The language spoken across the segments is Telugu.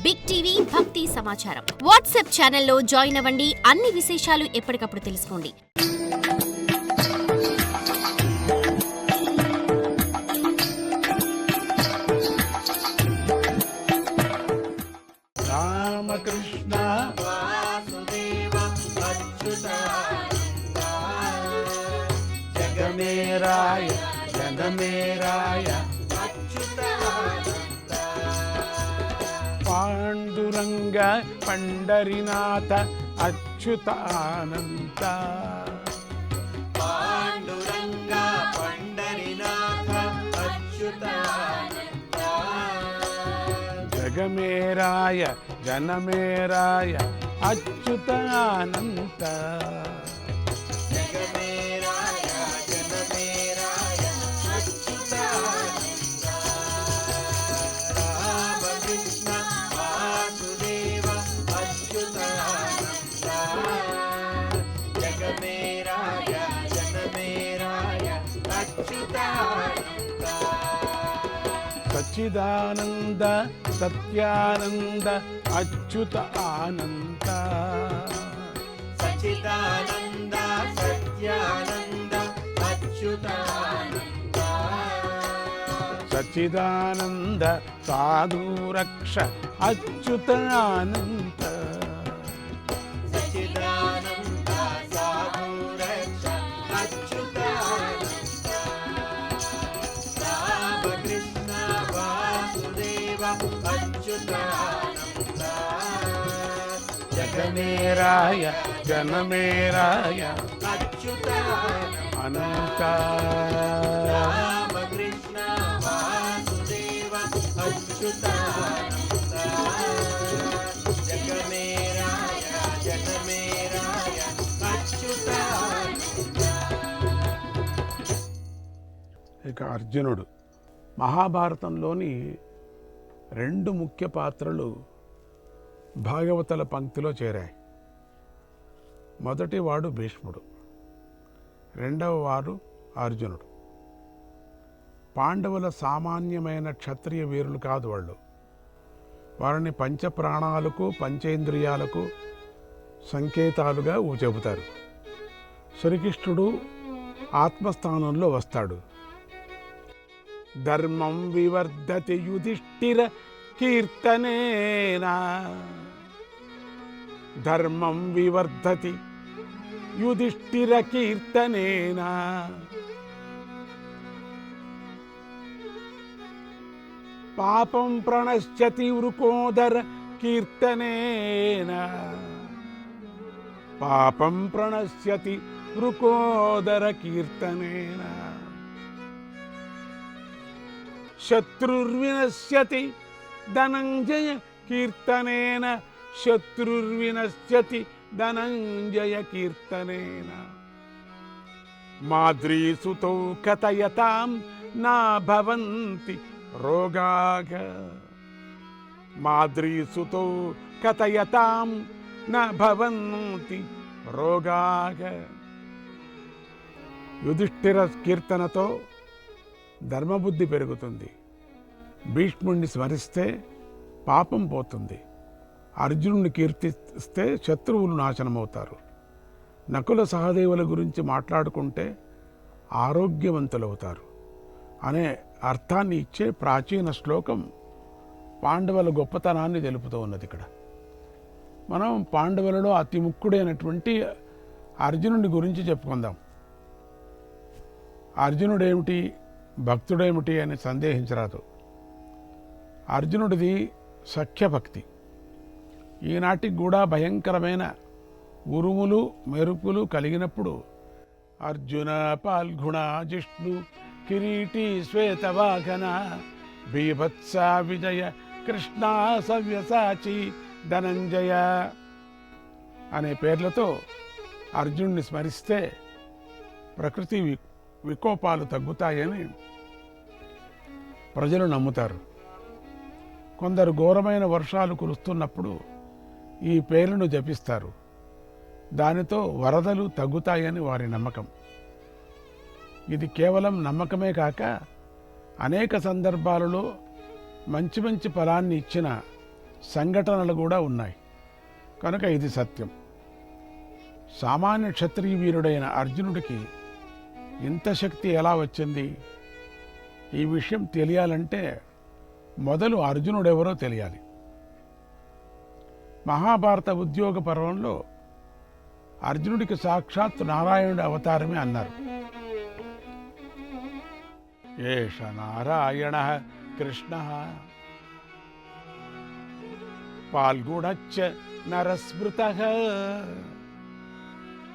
బిగ్ టీవీ భక్తి సమాచారం వాట్సాప్ ఛానల్లో జాయిన్ అవ్వండి. అన్ని విశేషాలు ఎప్పటికప్పుడు తెలుసుకోండి. రామకృష్ణ వాసుదేవ అచ్యుతానంద జగమేరాయ జనమేరాయ అచ్యుతానంద పాండురంగ పండరినాథ అచ్యుతానంద పాండురంగ పండరినాథ అచ్యుతానంద జగమేరాయ జనమేరాయ అచ్యుతానంద జగమేరాయ జనమేరాయ అచ్యుతానంద రామకృష్ణ వాసుదేవ అచ్యుతానంద జగమేరాయ జనమేరాయ అచ్యుతానంద సచ్చిదానంద సత్యానంద అచ్యుత ఆనంద సచ్చిదానంద సత్యానంద అచ్యుతానంద సచ్చిదానంద సాధురక్ష అచ్యుత ఆనంద సచ్చిదానంద సాధురక్ష అచ్యుతానంద రామకృష్ణ వాసుదేవ అచ్యుతానంద జగమేరాయ జనమేరాయ అచ్యుతానంద రామకృష్ణ వాసుదేవ అచ్యుతానంద జగమేరాయ జనమేరాయ అచ్యుతానంద. ఇక అర్జునుడు మహాభారతంలోని రెండు ముఖ్య పాత్రలు భాగవతుల పంక్తిలో చేరాయి. మొదటి వాడు భీష్ముడు, రెండవ వారు అర్జునుడు. పాండవుల సామాన్యమైన క్షత్రియ వీరులు కాదు వాళ్ళు. వారిని పంచప్రాణాలకు పంచేంద్రియాలకు సంకేతాలుగా చెబుతారు. శ్రీకృష్ణుడు ఆత్మస్థానంలో వస్తాడు. ధర్మం వివర్ధతి యుధిష్ఠిర కీర్తనేనా ధర్మం వివర్ధతి యుధిష్ఠిర కీర్తనేనా పాపం ప్రణశ్యతి వృకోదర కీర్తనేనా పాపం ప్రణశ్యతి వృకోదర కీర్తనేనా శత్రుర్వినశ్యతి ధనంజయ కీర్తనేన శత్రుర్వినశ్యతి ధనంజయ కీర్తనేన మాద్రీసుతో కథయతాం నా భవంతి రోగాః మాద్రీసుతో కథయతాం నా భవంతి రోగాః. యుధిష్ఠిర కీర్తనతో ధర్మబుద్ధి పెరుగుతుంది. భీష్ముడిని స్మరిస్తే పాపం పోతుంది. అర్జునుడిని కీర్తిస్తే శత్రువులు నాశనమవుతారు. నకుల సహదేవుల గురించి మాట్లాడుకుంటే ఆరోగ్యవంతులవుతారు అనే అర్థాన్ని ఇచ్చే ప్రాచీన శ్లోకం పాండవుల గొప్పతనాన్ని తెలుపుతూ ఉన్నది. ఇక్కడ మనం పాండవులలో అతి ముఖ్యుడైనటువంటి అర్జునుడి గురించి చెప్పుకుందాం. అర్జునుడేమిటి భక్తుడేమిటి అని సందేహించరాదు. అర్జునుడిది సఖ్యభక్తి. ఈనాటికి కూడా భయంకరమైన ఉరుములు మెరుపులు కలిగినప్పుడు అర్జున పాల్గుణ జిష్ణు కిరీటి శ్వేతవాహన బీభత్స విజయ కృష్ణ సవ్యసాచి ధనంజయ అనే పేర్లతో అర్జునుడిని స్మరిస్తే ప్రకృతి వికోపాలు తగ్గుతాయని ప్రజలు నమ్ముతారు. కొందరు ఘోరమైన వర్షాలు కురుస్తున్నప్పుడు ఈ పేర్లను జపిస్తారు. దానితో వరదలు తగ్గుతాయని వారి నమ్మకం. ఇది కేవలం నమ్మకమే కాక అనేక సందర్భాలలో మంచి మంచి ఫలాన్ని ఇచ్చిన సంఘటనలు కూడా ఉన్నాయి కనుక ఇది సత్యం. సామాన్య క్షత్రియ వీరుడైన అర్జునుడికి ఇంత శక్తి ఎలా వచ్చింది? ఈ విషయం తెలియాలంటే మొదలు అర్జునుడెవరో తెలియాలి. మహాభారత ఉద్యోగ పర్వంలో అర్జునుడికి సాక్షాత్ నారాయణుడి అవతారమే అన్నారు. ఏష నారాయణ కృష్ణ పాల్గుణశ్చ నరస్మృతః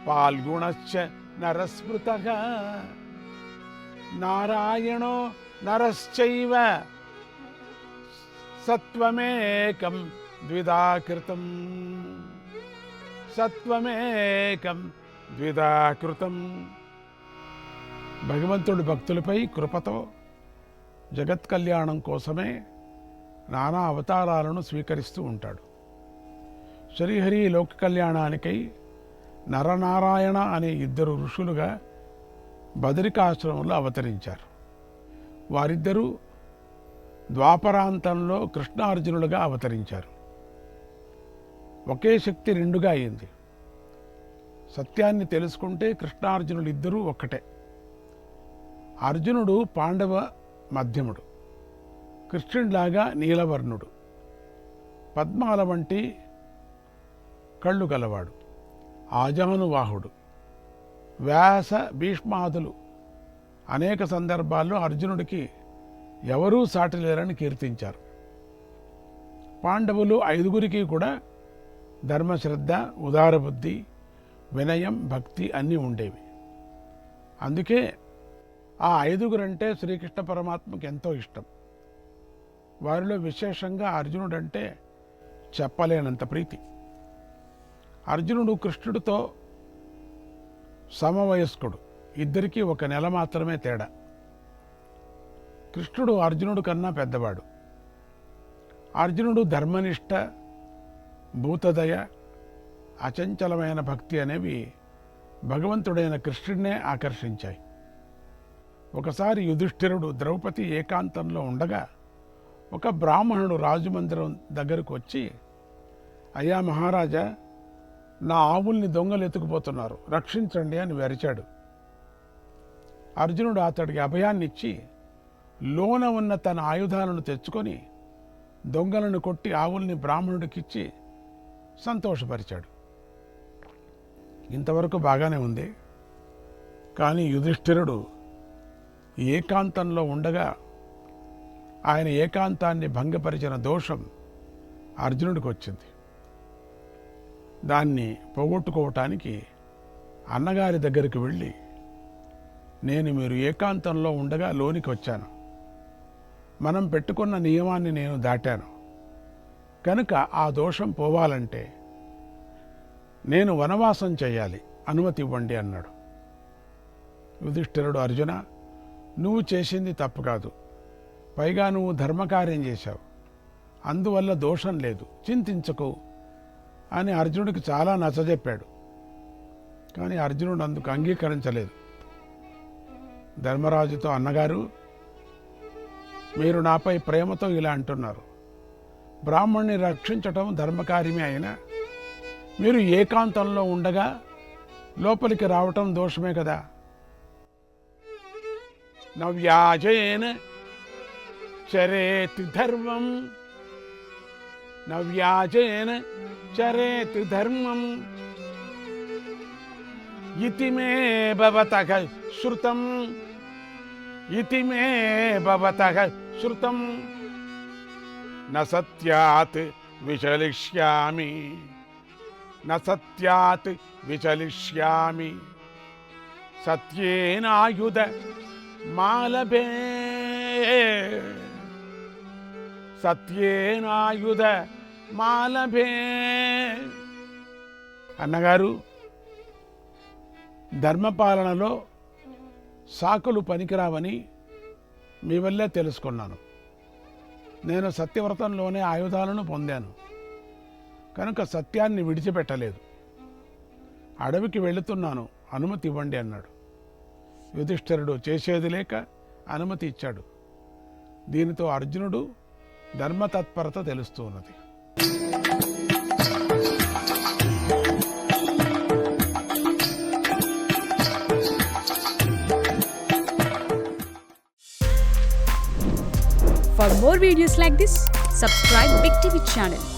పాల్గుణశ్చ నరస్మృతః నారాయణో నరశ్చైవ సత్వమేకం ద్విధాకృతం సత్వమేకం ద్విధాకృతం. భగవంతుడి భక్తులపై కృపతో జగత్ కళ్యాణం కోసమే నానా అవతారాలను స్వీకరిస్తూ ఉంటాడు. శ్రీహరి లోక కళ్యాణానికై నరనారాయణ అనే ఇద్దరు ఋషులుగా బదరికాశ్రమంలో అవతరించారు. వారిద్దరూ ద్వాపరాంతంలో కృష్ణార్జునులుగా అవతరించారు. ఒకే శక్తి రెండుగా అయింది. సత్యాన్ని తెలుసుకుంటే కృష్ణార్జునులు ఇద్దరూ ఒక్కటే. అర్జునుడు పాండవ మధ్యముడు, కృష్ణుడిలాగా నీలవర్ణుడు, పద్మాల వంటి కళ్ళు గలవాడు, ఆజానువాహుడు. వ్యాస భీష్మాదులు అనేక సందర్భాల్లో అర్జునుడికి ఎవరూ సాటిలేరని కీర్తించారు. పాండవులు 5గురికి కూడా ధర్మశ్రద్ధ, ఉదారబుద్ధి, వినయం, భక్తి అన్నీ ఉండేవి. అందుకే ఆ 5గురంటే శ్రీకృష్ణ పరమాత్మకి ఎంతో ఇష్టం. వారిలో విశేషంగా అర్జునుడంటే చెప్పలేనంత ప్రీతి. అర్జునుడు కృష్ణుడితో సమవయస్కుడు, ఇద్దరికీ 1 నెల మాత్రమే తేడా. కృష్ణుడు అర్జునుడు కన్నా పెద్దవాడు. అర్జునుడు ధర్మనిష్ట, భూతదయ, అచంచలమైన భక్తి అనేవి భగవంతుడైన కృష్ణుడినే ఆకర్షించాయి. ఒకసారి యుధిష్ఠిరుడు ద్రౌపది ఏకాంతంలో ఉండగా ఒక బ్రాహ్మణుడు రాజమందిరం దగ్గరకు వచ్చి, అయ్యా మహారాజా, నా ఆవుల్ని దొంగలు ఎత్తుకుపోతున్నారు, రక్షించండి అని అరిచాడు. అర్జునుడు అతడికి అభయాన్నిచ్చి లోన ఉన్న తన ఆయుధాలను తెచ్చుకొని దొంగలను కొట్టి ఆవుల్ని బ్రాహ్మణుడికిచ్చి సంతోషపరిచాడు. ఇంతవరకు బాగానే ఉంది. కానీ యుధిష్ఠిరుడు ఏకాంతంలో ఉండగా ఆయన ఏకాంతాన్ని భంగపరిచిన దోషం అర్జునుడికి వచ్చింది. దాన్ని పోగొట్టుకోవటానికి అన్నగారి దగ్గరికి వెళ్ళి, నేను మీరు ఏకాంతంలో ఉండగా లోనికి వచ్చాను, మనం పెట్టుకున్న నియమాన్ని నేను దాటాను కనుక ఆ దోషం పోవాలంటే నేను వనవాసం చేయాలి, అనుమతి ఇవ్వండి అన్నాడు. యుధిష్ఠిరుడు, అర్జున, నువ్వు చేసింది తప్పు కాదు, పైగా నువ్వు ధర్మకార్యం చేశావు, అందువల్ల దోషం లేదు, చింతించకు అని అర్జునుడికి చాలా నచ్చజెప్పాడు. కానీ అర్జునుడు అందుకు అంగీకరించలేదు. ధర్మరాజుతో, అన్నగారు, మీరు నాపై ప్రేమతో ఇలా అంటున్నారు, బ్రాహ్మణ్ణి రక్షించటం ధర్మకార్యమే అయినా మీరు ఏకాంతంలో ఉండగా లోపలికి రావటం దోషమే కదా. నవ్యాజేన చరేత్ ధర్మం, నవ్యాజేన చరేత్ ధర్మం ఇతి మే భవతః శ్రుతం, ఇతి మే భవతః శ్రుతం న సత్యాత్ విచలిష్యామి, న సత్యాత్ విచలిష్యామి సత్యేనాయుధ మాలభే, సత్యేనాయుధ మాలభే. అన్నగారు, ధర్మపాలనలో సాకులు పనికిరావని మీ వల్లే తెలుసుకున్నాను. నేను సత్యవ్రతంలోనే ఆయుధాలను పొందాను కనుక సత్యాన్ని విడిచిపెట్టలేదు. అడవికి వెళుతున్నాను, అనుమతి ఇవ్వండి అన్నాడు. యుధిష్ఠిరుడు చేసేది లేక అనుమతి ఇచ్చాడు. దీనితో అర్జునుడు ధర్మతత్పరత తెలుస్తూ ఉన్నది. For more videos like this, subscribe Big TV channel.